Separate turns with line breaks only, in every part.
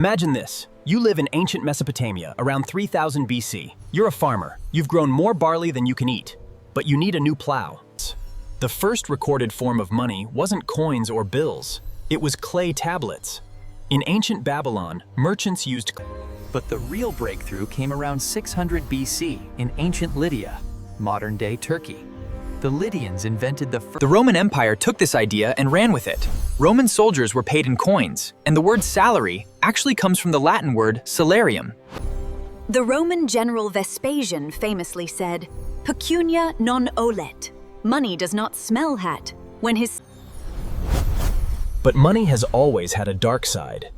Imagine this. You live in ancient Mesopotamia around 3000 BC. You're a farmer. You've grown more barley than you can eat, but you need a new plow. The first recorded form of money wasn't coins or bills. It was clay tablets. In ancient Babylon, merchants used.
But the real breakthrough came around 600 BC in ancient Lydia, modern-day Turkey. The Lydians invented the Roman Empire took this idea and ran with it. Roman soldiers were paid in coins, and the word salary actually comes from the Latin word salarium.
The Roman general Vespasian famously said, "Pecunia non olet." Money does not smell hat. When his
But money has always had a dark side.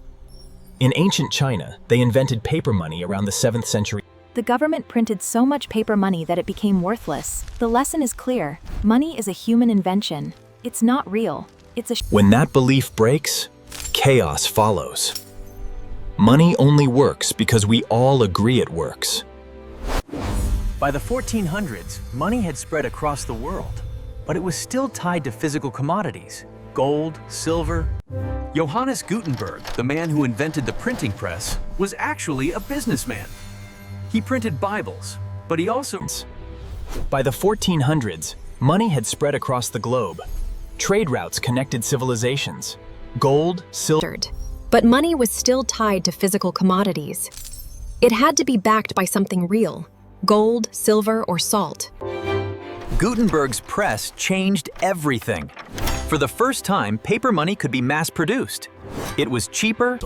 In ancient China, they invented paper money around the 7th century.
The government printed so much paper money that it became worthless. The lesson is clear. Money is a human invention. It's not real. It's a
When that belief breaks, chaos follows. Money only works because we all agree it works.
By the 1400s, money had spread across the world, but it was still tied to physical commodities, gold, silver. Johannes Gutenberg, the man who invented the printing press, was actually a businessman. He printed Bibles, but he also...
By the 1400s, money had spread across the globe. Trade routes connected civilizations. Gold, silver...
But money was still tied to physical commodities. It had to be backed by something real. Gold, silver, or salt.
Gutenberg's press changed everything. For the first time, paper money could be mass-produced. It was cheaper.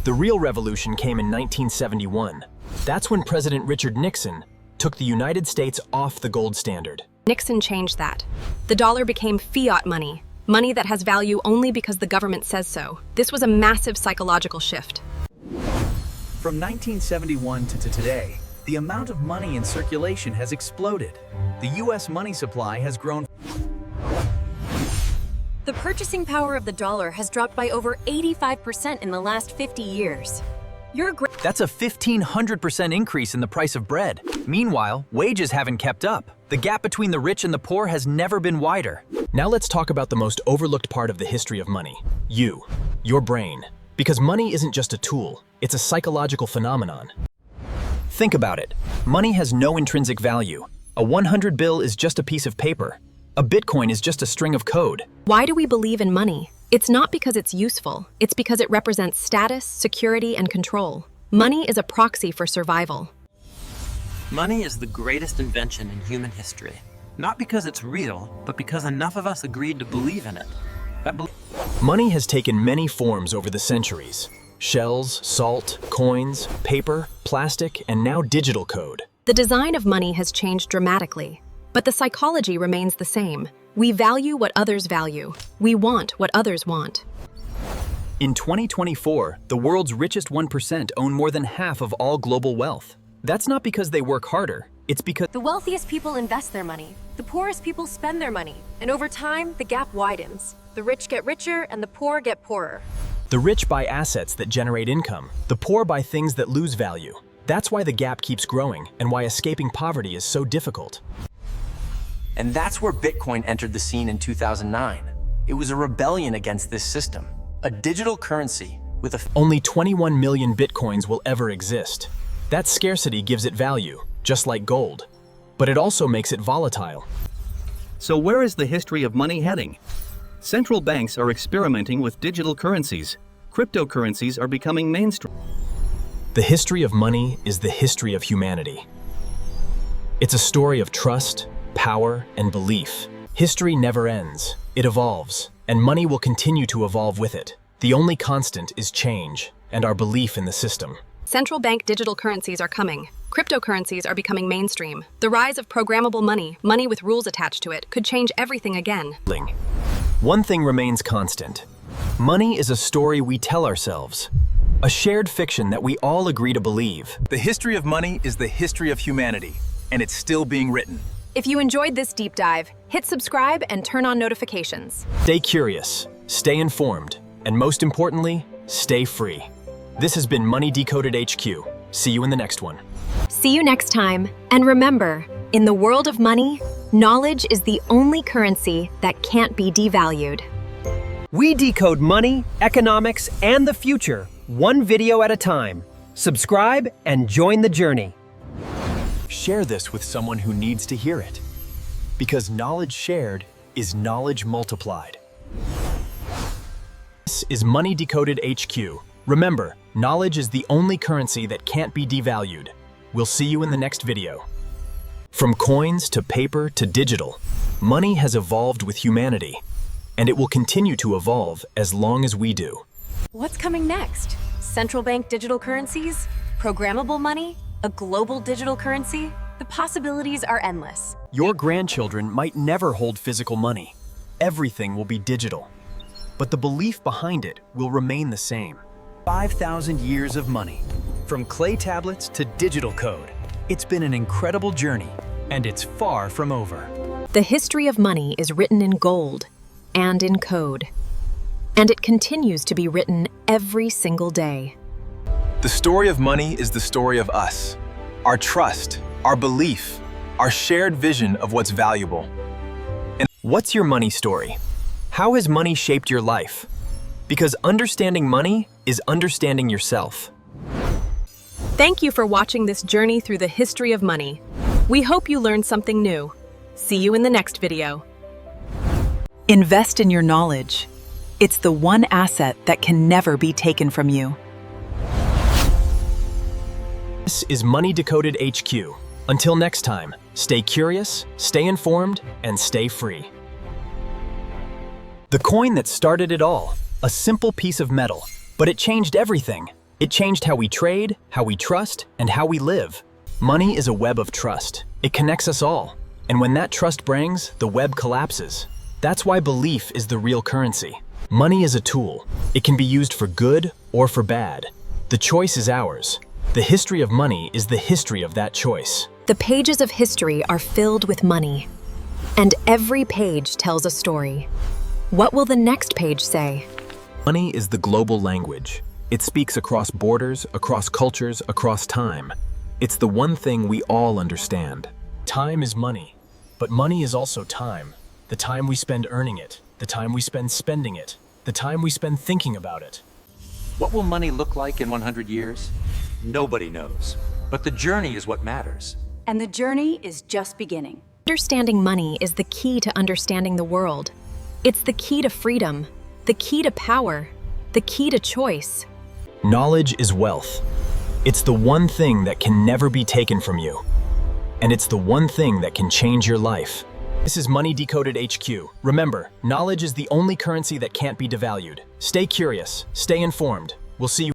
The real revolution came in 1971. That's when President Richard Nixon took the United States off the gold standard.
Nixon changed that. The dollar became fiat money, money that has value only because the government says so. This was a massive psychological shift.
From 1971 to today, the amount of money in circulation has exploded. The U.S. money supply has grown.
The purchasing power of the dollar has dropped by over 85% in the last 50 years.
That's a 1,500% increase in the price of bread. Meanwhile, wages haven't kept up. The gap between the rich and the poor has never been wider.
Now let's talk about the most overlooked part of the history of money. Your brain. Because money isn't just a tool, it's a psychological phenomenon. Think about it. Money has no intrinsic value. A 100 bill is just a piece of paper. A Bitcoin is just a string of code.
Why do we believe in money? It's not because it's useful. It's because it represents status, security, and control. Money is a proxy for survival.
Money is the greatest invention in human history. Not because it's real, but because enough of us agreed to believe in it.
Money has taken many forms over the centuries. Shells, salt, coins, paper, plastic, and now digital code.
The design of money has changed dramatically, but the psychology remains the same. We value what others value. We want what others want.
In 2024, the world's richest 1% own more than half of all global wealth. That's not because they work harder. It's because
the wealthiest people invest their money. The poorest people spend their money. And over time, the gap widens. The rich get richer and the poor get poorer.
The rich buy assets that generate income. The poor buy things that lose value. That's why the gap keeps growing and why escaping poverty is so difficult.
And that's where Bitcoin entered the scene in 2009. It was a rebellion against this system. A digital currency with
Only 21 million Bitcoins will ever exist. That scarcity gives it value, just like gold. But it also makes it volatile.
So where is the history of money heading? Central banks are experimenting with digital currencies. Cryptocurrencies are becoming mainstream.
The history of money is the history of humanity. It's a story of trust, power, and belief. History never ends. It evolves, and money will continue to evolve with it. The only constant is change and our belief in the system.
Central bank digital currencies are coming. Cryptocurrencies are becoming mainstream. The rise of programmable money, money with rules attached to it, could change everything again.
One thing remains constant. Money is a story we tell ourselves. A shared fiction that we all agree to believe.
The history of money is the history of humanity, and it's still being written.
If you enjoyed this deep dive, hit subscribe and turn on notifications.
Stay curious, stay informed, and most importantly, stay free. This has been Money Decoded HQ. See you in the next one.
See you next time, and remember, in the world of money, knowledge is the only currency that can't be devalued.
We decode money, economics, and the future one video at a time. Subscribe and join the journey.
Share this with someone who needs to hear it. Because knowledge shared is knowledge multiplied. This is Money Decoded HQ. Remember, knowledge is the only currency that can't be devalued. We'll see you in the next video. From coins to paper to digital, money has evolved with humanity, and it will continue to evolve as long as we do.
What's coming next? Central bank digital currencies? Programmable money? A global digital currency? The possibilities are endless.
Your grandchildren might never hold physical money. Everything will be digital. But the belief behind it will remain the same.
5,000 years of money. From clay tablets to digital code. It's been an incredible journey, and it's far from over.
The history of money is written in gold and in code. And it continues to be written every single day.
The story of money is the story of us. Our trust, our belief, our shared vision of what's valuable. And what's your money story? How has money shaped your life? Because understanding money is understanding yourself.
Thank you for watching this journey through the history of money. We hope you learned something new. See you in the next video.
Invest in your knowledge. It's the one asset that can never be taken from you.
This is Money Decoded HQ. Until next time, stay curious, stay informed, and stay free. The coin that started it all, a simple piece of metal, but it changed everything. It changed how we trade, how we trust, and how we live. Money is a web of trust. It connects us all. And when that trust breaks, the web collapses. That's why belief is the real currency. Money is a tool. It can be used for good or for bad. The choice is ours. The history of money is the history of that choice.
The pages of history are filled with money. And every page tells a story. What will the next page say?
Money is the global language. It speaks across borders, across cultures, across time. It's the one thing we all understand. Time is money, but money is also time. The time we spend earning it, the time we spend spending it, the time we spend thinking about it.
What will money look like in 100 years? Nobody knows. But the journey is what matters.
And the journey is just beginning.
Understanding money is the key to understanding the world. It's the key to freedom, the key to power, the key to choice.
Knowledge is wealth. It's the one thing that can never be taken from you. And it's the one thing that can change your life. This is Money Decoded HQ. Remember, knowledge is the only currency that can't be devalued. Stay curious, stay informed. We'll see you